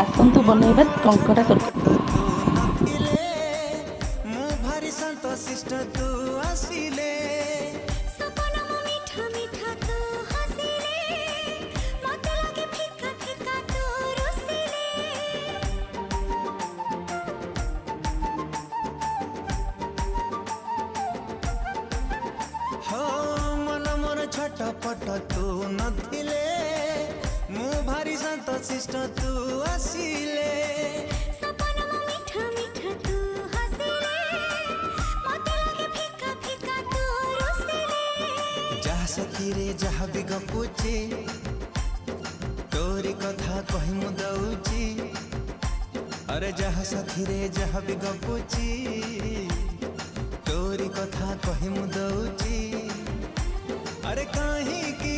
ଆସନ୍ତୁ ବନେଇବା କଙ୍କଡ଼ା ତରକାରୀ। ତୁ ନଥିଲେ ମୁଁ ଭାରି ସନ୍ତୋଷିଷ୍ଟ ତୁ ଆସିଲେ सपना में मीठा मीठा तू हंसिले मत लगे फीका फीका तू रुसिले हो मन मोर छटपट तू नथिले ମୁଁ ଭାରି ସନ୍ତୋଷିଷ୍ଟ ତୁ ଆସିଲେ सपना में मीठा मीठा तू हंसिले मत लगे फीका फीका तू रुसिले ଯାହା ସାଥିରେ ଯାହା ବି ଗପୁଛି ତୋରି କଥା କହି ମୁଁ ଦଉଛି अरे ଯାହା ସାଥିରେ ଯାହା ବି ଗପୁଛି ତୋରି କଥା କହି ମୁଁ ଦଉଛି अरे କାହିଁକି